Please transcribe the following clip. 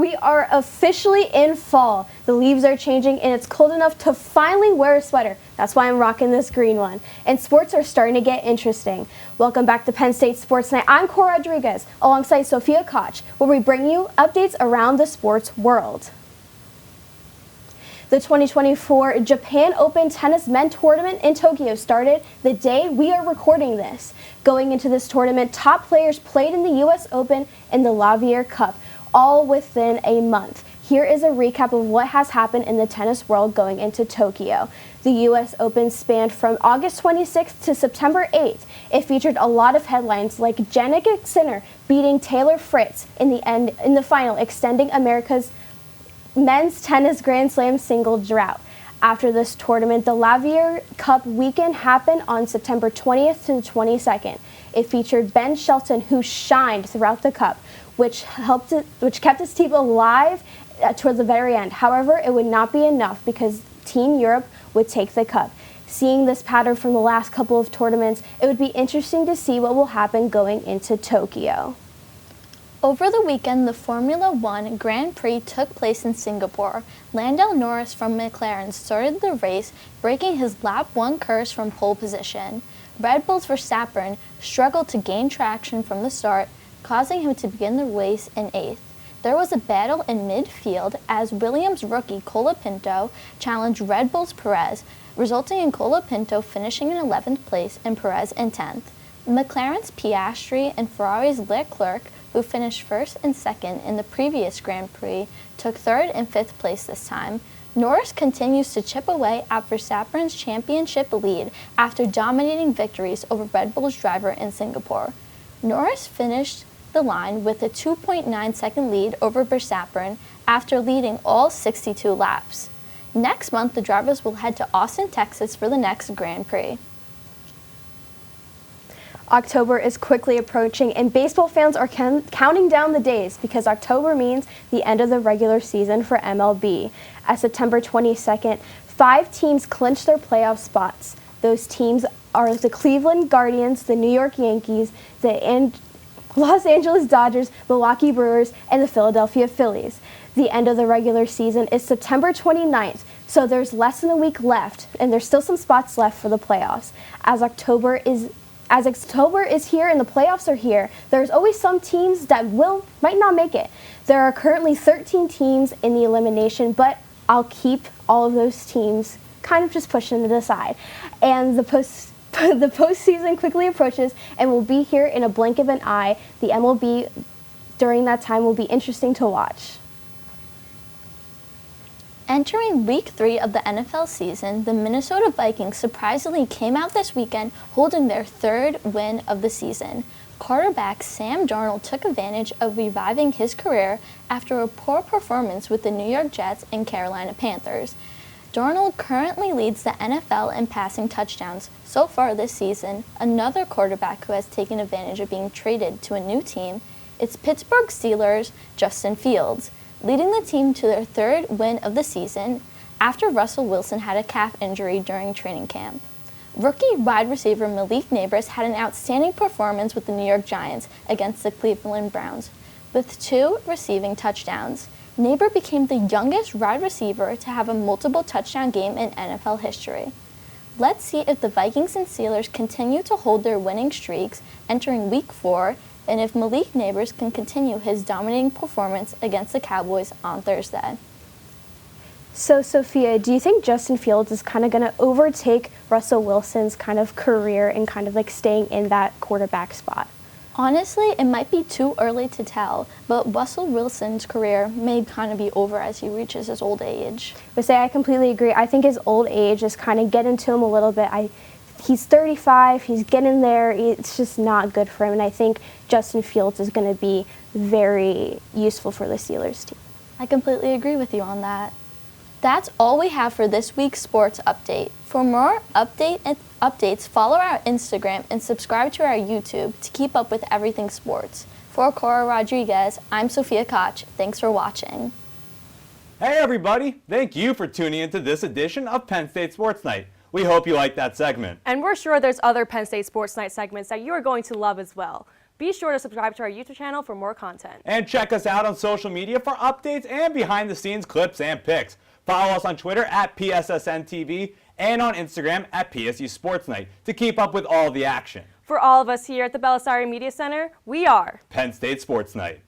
We are officially in fall. The leaves are changing and it's cold enough to finally wear a sweater. That's why I'm rocking this green one. And sports are starting to get interesting. Welcome back to Penn State Sports Night. I'm Cora alongside Sophia Koch, where we bring you updates around the sports world. The 2024 Japan Open Tennis Men's Tournament in Tokyo started the day we are recording this. Going into this tournament, top players played in the U.S. Open and the Lavier Cup, all within a month. Here is a recap of what has happened in the tennis world going into Tokyo. The U.S. Open spanned from August 26th to September 8th. It featured a lot of headlines like Jannik Sinner beating Taylor Fritz in the final, extending America's men's tennis Grand Slam single drought. After this tournament, the Lavier Cup weekend happened on September 20th to the 22nd. It featured Ben Shelton, who shined throughout the cup, which kept his team alive toward the very end. However, it would not be enough because Team Europe would take the cup. Seeing this pattern from the last couple of tournaments, it would be interesting to see what will happen going into Tokyo. Over the weekend, the Formula One Grand Prix took place in Singapore. Lando Norris from McLaren started the race, breaking his lap 1 curse from pole position. Red Bull's Verstappen struggled to gain traction from the start, causing him to begin the race in 8th. There was a battle in midfield as Williams rookie Colapinto challenged Red Bull's Perez, resulting in Colapinto finishing in 11th place and Perez in 10th. McLaren's Piastri and Ferrari's Leclerc, who finished 1st and 2nd in the previous Grand Prix, took 3rd and 5th place this time. Norris continues to chip away at Verstappen's championship lead after dominating victories over Red Bull's driver in Singapore. Norris finished the line with a 2.9-second lead over Verstappen after leading all 62 laps. Next month, the drivers will head to Austin, Texas for the next Grand Prix. October is quickly approaching and baseball fans are counting down the days because October means the end of the regular season for MLB. At September 22nd, 5 teams clinched their playoff spots. Those teams are the Cleveland Guardians, the New York Yankees, the Los Angeles Dodgers, Milwaukee Brewers, and the Philadelphia Phillies. The end of the regular season is September 29th, so there's less than a week left, and there's still some spots left for the playoffs. As October is here and the playoffs are here, there's always some teams that might not make it. There are currently 13 teams in the elimination, but I'll keep all of those teams kind of just pushing it aside. And the postseason quickly approaches and will be here in a blink of an eye. The MLB during that time will be interesting to watch. Entering Week 3 of the NFL season, the Minnesota Vikings surprisingly came out this weekend holding their 3rd win of the season. Quarterback Sam Darnold took advantage of reviving his career after a poor performance with the New York Jets and Carolina Panthers. Darnold currently leads the NFL in passing touchdowns. So far this season, another quarterback who has taken advantage of being traded to a new team is Pittsburgh Steelers' Justin Fields, leading the team to their 3rd win of the season after Russell Wilson had a calf injury during training camp. Rookie wide receiver Malik Nabers had an outstanding performance with the New York Giants against the Cleveland Browns, with 2 receiving touchdowns. Nabers became the youngest wide receiver to have a multiple touchdown game in NFL history. Let's see if the Vikings and Steelers continue to hold their winning streaks entering Week 4, and if Malik Nabers can continue his dominating performance against the Cowboys on Thursday. So, Sophia, do you think Justin Fields is kind of going to overtake Russell Wilson's kind of career and kind of like staying in that quarterback spot? Honestly, it might be too early to tell, but Russell Wilson's career may kind of be over as he reaches his old age. But I completely agree. I think his old age is kind of getting to him a little bit. He's 35, he's getting there, it's just not good for him, and I think Justin Fields is going to be very useful for the Steelers team. I completely agree with you on that. That's all we have for this week's sports update. For more updates, follow our Instagram and subscribe to our YouTube to keep up with everything sports. For Cora Rodriguez, I'm Sophia Koch. Thanks for watching. Hey everybody, thank you for tuning into this edition of Penn State Sports Night. We hope you liked that segment. And we're sure there's other Penn State Sports Night segments that you are going to love as well. Be sure to subscribe to our YouTube channel for more content. And check us out on social media for updates and behind-the-scenes clips and pics. Follow us on Twitter at PSSN TV and on Instagram at PSU Sports Night to keep up with all the action. For all of us here at the Belisari Media Center, we are Penn State Sports Night.